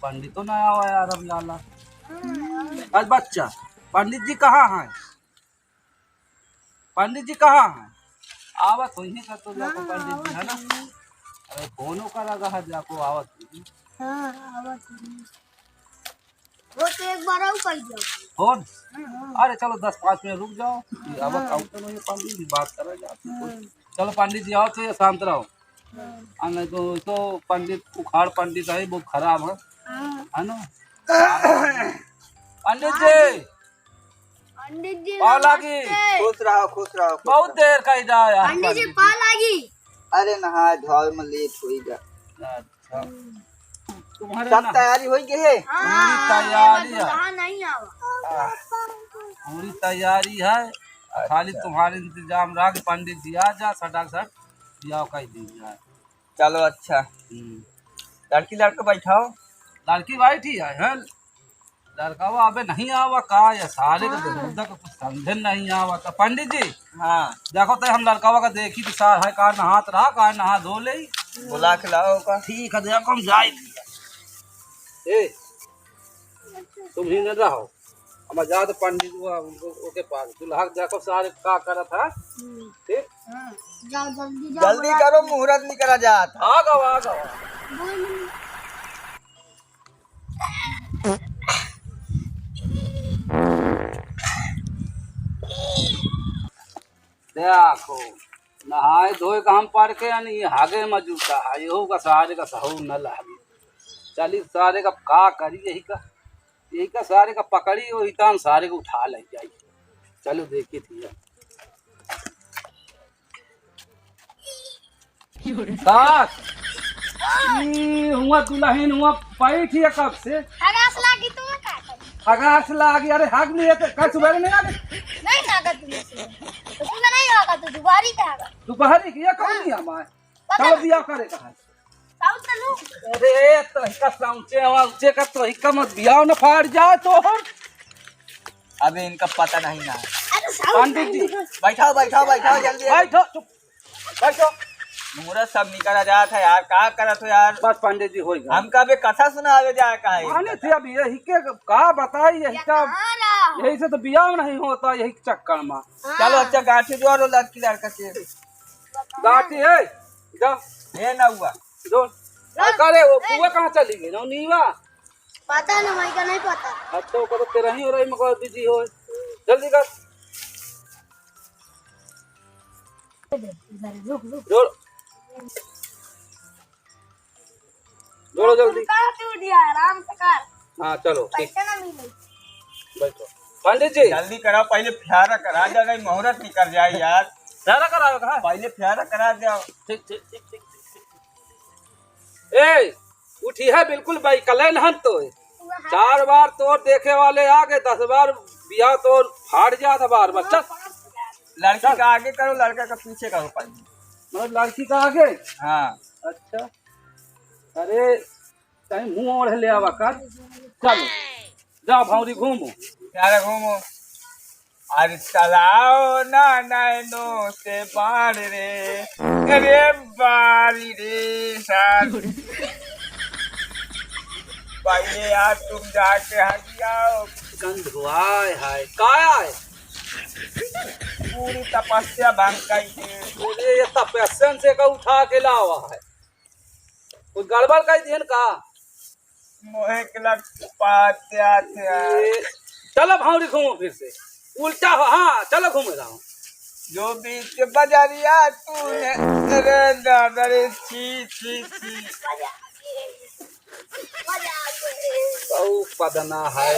पंडित तो ना आवा यार अब लाला। आज बच्चा पंडित जी कहाँ हैं? पंडित जी कहाँ हैं? आवत हुई का तो जाको पंडित जी है ना। अरे फोनो करा रहा जाको आवत हुई। वो तो एक बार और कर दिया फोन। अरे चलो 10-5 मिनट रुक जाओ। ये आवत आउट नहीं पंडित जी बात कर जाते। चलो पंडित जी आओ तो ये शांत रहो। नहीं तो पंडित उखाड़ पंडित है बहुत खराब है ना। पंडित जी पंडित जी पाव लागी। खुश रहो खुश रहो। बहुत देर का ही जा यार पंडित जी पाल लागी। अरे नहा धोए में लेट होइगा। अच्छा तुम्हारे सब ना तैयारी हो गई है। पूरी तैयारी है। कहाँ नहीं आवा पूरी तैयारी है। खाली तुम्हारे इंतजाम रहा कि पंडित जी आ जा सटाक सट दिया कह दीजिए। चलो अच्छा। लड़की लड़का बैठाओ। लड़की बैठी है लड़का वो अबे नहीं आवा का या सारे का मुद्दा का कुछ समझे नहीं आवा तो पंडित जी हाँ देखो तो हम लड़कावा का देखी तो सार है का नहात रहा का नहा धो ले। बुला के लाओ का। ठीक है देखो हम जाए ए तुम ही न रहो हम जा तो पंडित के पास दुल्हा देखो सारे का करत है। ठीक जाओ जल्दी जाओ जल्दी करो मुहूर्त नहीं करा जात। आ गवा देखो नहाए धोए का हम पढ़ के यानी हागे में जूता है यहू का सारे का सहू न लागी। चली सारे का का करी यही का सारे का पकड़ी वही तान सारे को उठा ले जाई। चलो देखी थी साथ हुआ दुल्हन हुआ पैठ है कब से हगास लागी तुम का हगास लागी। अरे हग नहीं है कल सुबह नहीं आगे नहीं नागा तुम तो तुम नहीं आगा तो दुबारी का आगा दोपहर की ये कौन नहीं हमारे चलो दिया करे कहा। साउथ चलो अरे तो हिका साउंचे ऊंचे का तो हिका मत बियाह न फाड़ जाए तो अभी इनका पता नहीं ना। अरे साउथ पंडित जी बैठाओ बैठाओ बैठाओ जल्दी। बैठो चुप बैठो। मुहूर्त सब नहीं करा जात है यार। का करत हो यार। बस पंडित जी हो गया। हम कभी कथा सुनावे जाए का है। आने थे अब यही के का बताई यही का यही से तो बियाह नहीं होता यही चक्कर में। चलो अच्छा गाठी जोड़ो लड़की लड़का के। गाठी है जा ये ना हुआ जोड़ करे वो बुआ कहाँ चली गई ना नीवा पता ना भाई का नहीं पता अच्छा वो तो तेरा ही हो रही मगर बिजी हो जल्दी कर रुक जोड़ जोड़ो जल्दी। कहाँ तू दिया आराम से कर हाँ चलो ठीक पैसे ना मिले बैठो पंडित जी जल्दी कराओ। पहले फ्यारा करा जाएगा मुहूर्त नहीं कर जाए यार। सारा कराओ कहा पहले फ्यारा करा जाओ। ठीक ठीक ठीक ठीक ए उठी है बिल्कुल भाई कलन हम तो 4 बार तोड़ देखे वाले आ गए 10 बार बिया तोड़ फाड़ जाता बार बच्चा। लड़की का आगे करो लड़का का पीछे करो पहले। मतलब लड़की का आगे हाँ अच्छा। अरे कहीं मुंह ओढ़ ले आवा कर चलो जाओ भौरी घूमो प्यारा घूमो। अरे चलाओ ना नैनो से बाढ़ रे अरे बारी रे साथ पहले यार तुम जाके हट जाओ। गंध हुआ है काया है पूरी तपस्या भंग कर दी। बोले ये तपस्यन से का उठा के लावा है कोई गड़बड़ कर दियन का मोहे के लग पात्या थे। चलो भौरी घूमो फिर से उल्टा हो। हाँ चलो घूमे जाओ जो बीच बजरिया तूने रे दादा रे छी छी छी। बहुत पदना है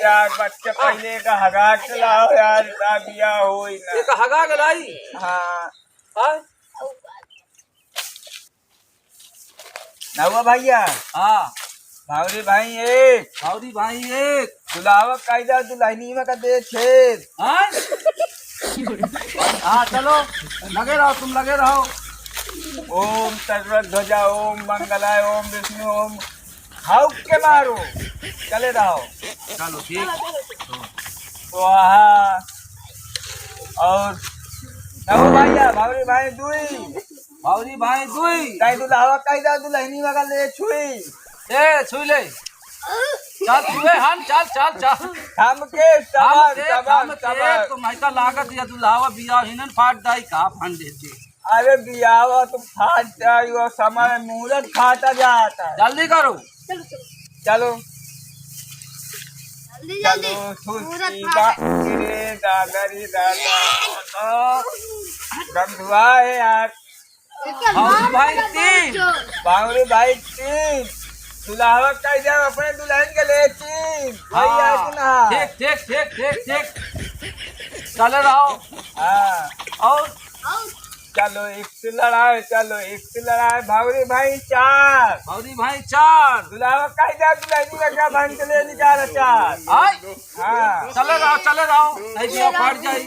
यार बच्चे पहले का हगा खिलाओ यार बिया हो ना। एक हगा के लाई हाँ हाँ ना हुआ भैया। हाँ भावरी भाई एक भौरी भाई एक बुलावा कायदा दुल्हनी में का दे छेद। हाँ हाँ चलो लगे रहो तुम लगे रहो। ओम सर्वध्वजा ओम मंगलाय ओम विष्णु ओम हाउ के मारो चले रहो। चलो ठीक स्वाहा और नवो भैया भावरी भाई दुई भौरी भाई दुई काई दुल्हावा कायदा दुल्हनी में का ले छुई। ए छुई ले चल छुए हन चल चल चल थम के हम सबर के सबर हम के सबर तो मैं का लागत या दुल्हावा बिया हिनन फाट दाई का फंड दे अरे बियावा तुम फाट जाई और समय मुहूर्त खाता जाता है जल्दी करो चलो चलो चलो जल्दी जल्दी चलो मुहूर्त सुस्ती फाट रे दादरी दादा गंधुआ है यार भाई भाई तीन बावरी भाई तीन दुल्हावा कह जाओ अपने दुल्हन के ले तीन भैया सुना ठीक ठीक ठीक ठीक ठीक चले रहो हाँ और चलो एक से लड़ाए चलो एक से लड़ाए भावरी भाई चार भौरी भाई चार दुल्हावा कह जाओ दुल्हनी में क्या बहन के लिए निकाल चार आय हाँ चले रहो नहीं बिया फाट जाई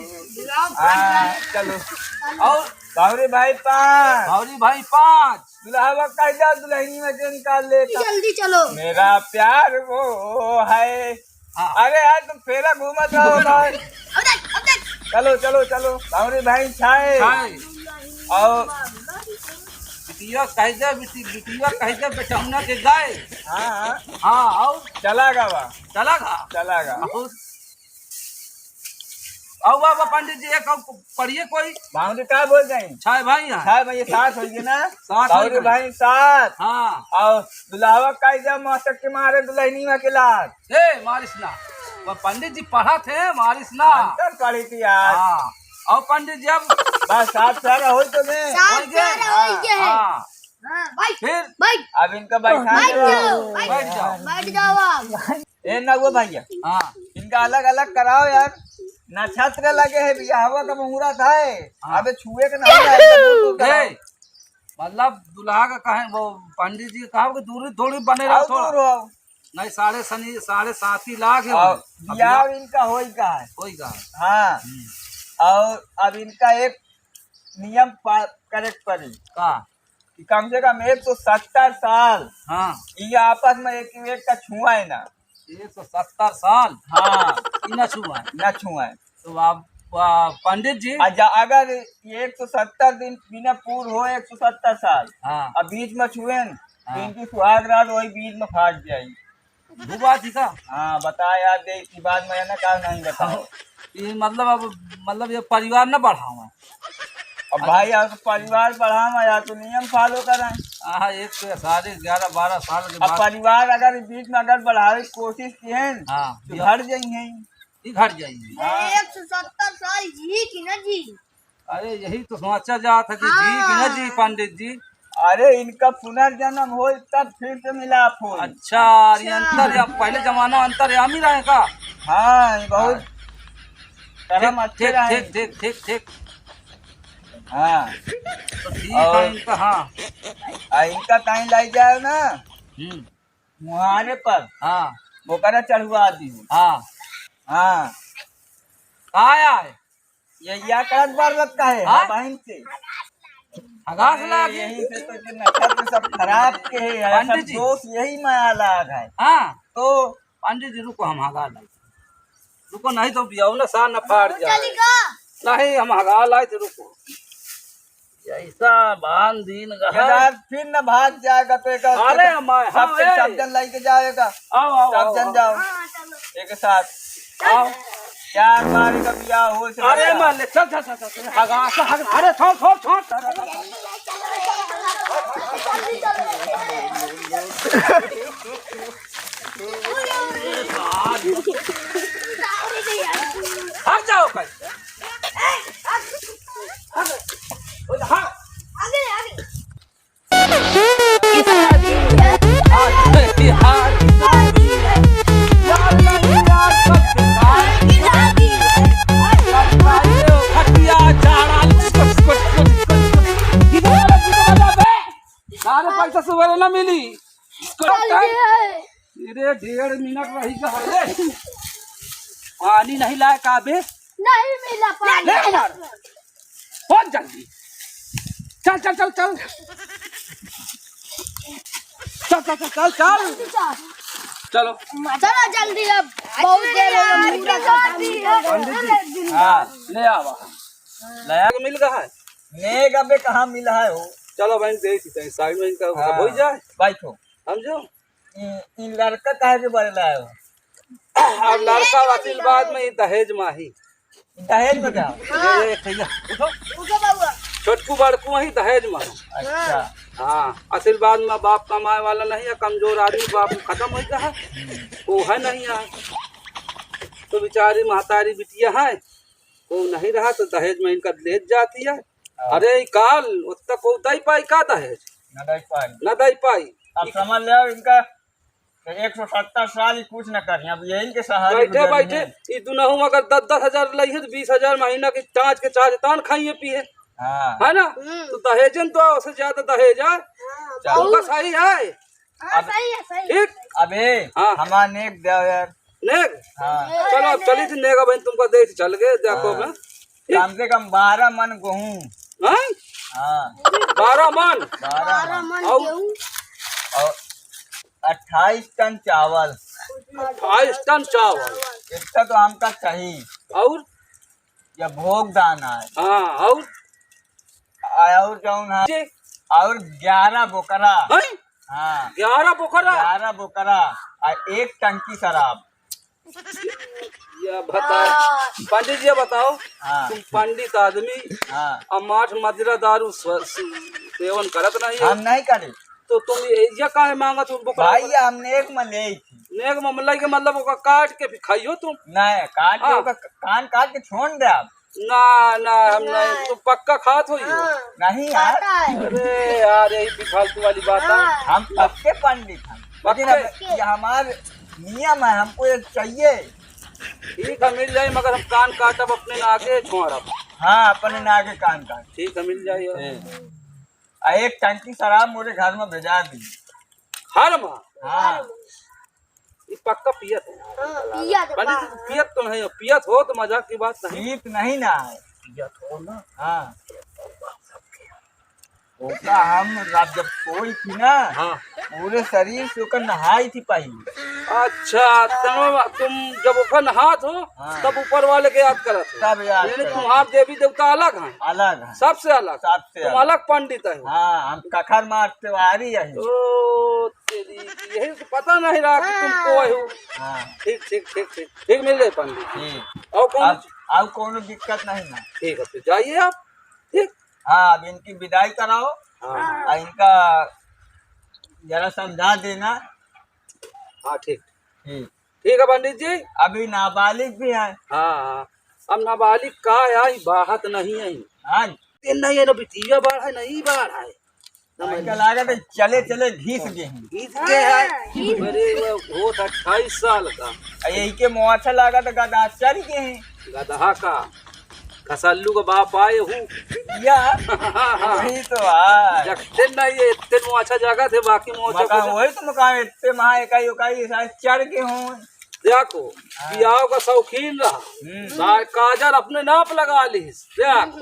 हाँ चलो और भावरी भाई पाँच भौरी भाई पांच दुल्हावा कह जाओ दुल्हनी में से निकाल लेता जल्दी चलो मेरा प्यार वो है हाँ। अरे यार तुम फेरा घूमत रहो भाई अब देख चलो चलो चलो भावरी भाई छाए छाए और बिटिया कह दे बिटिया कह दे बेटौना के गाय हाँ हाँ और चला गा चला गा और बाबा पंडित जी एक पढ़िए कोई भावरी क्या बोल रहे हैं छाए भाई यहाँ छाए भाई सात हो गए ना सात हो भावरी गए। भाई सात हाँ और दुल्हावा कायदा मौसक के मारे दुल्हनी में के लात ए मारिस ना वो पंडित जी पढ़ा थे मारिस ना अंतर पड़ी थी यार हाँ और पंडित जी अब बस सात सारा हो तो मैं सात प्यारा हो गया है हाँ हाँ बैठ फिर बैठ अब इनका बैठा बैठ जाओ बैठ जाओ बैठ जाओ आप ए ना वो भैया हाँ इनका अलग अलग कराओ यार नक्षत्र लगे है बियाहवा का मुहूर्त है हाँ। अबे छुए के नहीं जाएगा दूर कराओ। ए, मतलब दुल्हा का कहे वो पंडित जी कहा कि दूरी थोड़ी बने रहो आओ थोड़ा दूर हो नहीं 7.5 लाख है और अब बियाह इनका होई का है कोई का हाँ और अब इनका एक नियम करेक्ट पड़ी का कि कम से कम 170 साल हाँ ये आपस में एक का छुआए ना 170 साल हाँ इना छुआ है न छुआए तो आप पंडित जी अगर ये 170 दिन बिना पूर्ण हो 170 साल हाँ अब बीच में छुए न, तो हाँ। इनकी सुहाग रात वही बीच में फाट जाएगी वो बात ही का हाँ बता यार दे इसकी बात में ना कहा नहीं बताओ ये मतलब अब मतलब ये परिवार न बढ़ावा अब भाई यार तो परिवार बढ़ावा यार तो नियम फॉलो करें हाँ एक से 11-12 साल के अब बाद परिवार अगर बीच में अगर बढ़ावे की कोशिश की है न, हाँ तो घट जाएंगे ये घट जाएंगे 170 साल जी की ना जी अरे यही तो सोचा जाता है कि जी कि न जी पंडित जी अरे इनका पुनर्जन्म हो तब फिर से मिलाप हो अच्छा ये अंतर या पहले जमाना अंतर या ही रहे का हाँ ये बहुत कर्म अच्छे ठीक रहे ठीक ठीक ठीक ठीक हाँ तो ठीक और- है इनका हाँ इनका कहीं लाई जाए ना हम्म, मुहारे पर हाँ वो करा चढ़वा दी हाँ हाँ आया है ये या करत बार लगता है हाँ? बहन से आगाज लागे यही से तो ये नक्षत्र सब खराब के है पंडित सब जी। दोष यही में अलग है हाँ तो पंडित जी रुको हम हगा लाए रुको नहीं तो बियाऊ ना सा न फाड़ जाए चलेगा नहीं हम हगा लाए थे रुको ऐसा बांध दिन गहा यार फिर न भाग जाएगा तो एक अरे हमारे हाँ सब जन लेके जाएगा आओ आओ सब जन जाओ हाँ चलो एक साथ आओ चार बार का बियाह हो से अरे मान ले चल चल चल चल हगा से हगा अरे छोड़ छोड़ छोड़ जल्दी चलो भाग जाओ भाई हाँ आगे आगे यार यार नहीं यार सब बेकार खटिया चाड़ा सारे पैसा सुबह ना मिली तेरे 1.5 मिनट रही का रे पानी नहीं लाए काबे नहीं मिला पानी ले कुमार बहुत जल्दी चल चल चल चल चल चल चल चल चल चलो चलो जल्दी अब बहुत देर हो गई पंडित जी हाँ ले आवा नया मिल गया है नेग अबे कहाँ मिला है हो चलो बहन दे साइड में इनका हाँ। हो जाए बैठो समझो इ लड़का काहे के बड़े लाए हो? अब लड़का आशीर्वाद में ही दहेज माही दहेज में क्या? ये भैया उठो उठो बाबू। छोटकू बड़कू वही दहेज माहो अच्छा हाँ आशीर्वाद में बाप कमाए वाला नहीं है कमजोर आदमी बाप खत्म हो गया है वो है नहीं है तो बेचारी महतारी बिटिया है वो नहीं रहा तो दहेज में इनका ले जाती है अरे ई काल उतना को दई पाई का दहेज न दे पाई। न दई पाई अब समझ ले इनका 170 साल ही कुछ न करें अब यही के सहारे बैठे गुजरनी बैठे है। ई दुनहु अगर 10,000 लई है तो 20,000 महीना की चाँच के चार्ज तान खाइए पिए हाँ है ना तो दहेजन तो उससे ज्यादा दहेज है चलो। उनका सही है हाँ सही है सही है। ठीक अबे हाँ। हमारा नेक दे यार। नेग हाँ चलो अब चली थी नेगा बहन तुमको देख चल गए देखो हाँ। मैं कम से कम 12 मन गेहूं। हैं? हाँ 12 मन 12 मन मन और- गेहूं। और 28 टन चावल 28 टन चावल इतना तो हमका चाहिए। और या भोग दाना है हाँ और और जौन है जी और 11 बोकरा। हैं? हाँ 11 पोखरा 11 बोकरा और 1 टंकी शराब। ये बताओ पंडित जी ये बताओ हाँ तुम पंडित आदमी हाँ अब माठ मदिरा दारू सेवन करत नहीं है हम नहीं करे तो तुम ये काहे मांगा तुम बोकरा भाई हमने एक में ले थी। नेग मामला के मतलब ओका काट के फिर खाइयो तुम नहीं काट के हाँ। ओका कान काट के छोड़ दे आप। ना ना हम नहीं तुम पक्का खात हो हाँ, नहीं यार खाता है। अरे यार यही भी फालतू वाली बात है हाँ, हम पक्के पंडित हैं लेकिन अब पक्के? ये हमारे नियम है हमको ये चाहिए। ठीक है मिल जाए मगर हम कान काटब अपने नाके छोड़ब हाँ अपने नाके कान काट। ठीक है मिल जाइए और 1 टंकी शराब मेरे घर में भेजा दी। हर माँ हाँ ये पक्का पियत है हाँ, पिया दे पंडित जी पियत तो नहीं हो पियत हो तो मजाक की बात नहीं जीत नहीं ना है। पियत हो ना हाँ ओका हम जब सोई थी ना हाँ पूरे शरीर से ओकर नहाई थी पहले। अच्छा तुम जब ऊपर नहात हो हाँ। तब ऊपर वाले के याद करत हो सब याद यानी करो। तुम्हारे देवी देवता अलग हैं अलग है सबसे अलग सबसे तुम अलग। अलग पंडित है हाँ हम कखर मार त्योहारी है। ओ तेरी यही तो पता नहीं रहा कि तुम को हो हाँ ठीक ठीक ठीक ठीक ठीक मिल गए पंडित ठीक और कौन अब कोनो दिक्कत नहीं ना। ठीक है फिर जाइए आप ठीक हाँ अब इनकी विदाई कराओ हाँ और इनका जरा समझा देना। हाँ ठीक ठीक ठीक है पंडित जी अभी नाबालिग भी है। हाँ हाँ अब नाबालिग का आई बाहत नहीं आई हाँ दिन नहीं है ना बिटिया बाढ़ है नहीं बाढ़ है इनका लागत है चले चले घीस गए हैं। गीत के है मेरे वो 28 साल का और यही के मुआवजा लागत गदा चल गए हैं। गधा का खसल्लू का बाप आए हूँ या वही तो है जगते नहीं है इतने मुआछा जगह थे बाकी मुआछा मकान वही तो मकान इतने महा इकाई उकाई शायद चढ़ के हों। देखो बियाह का शौकीन रहा काजल अपने नाप लगा ली देखो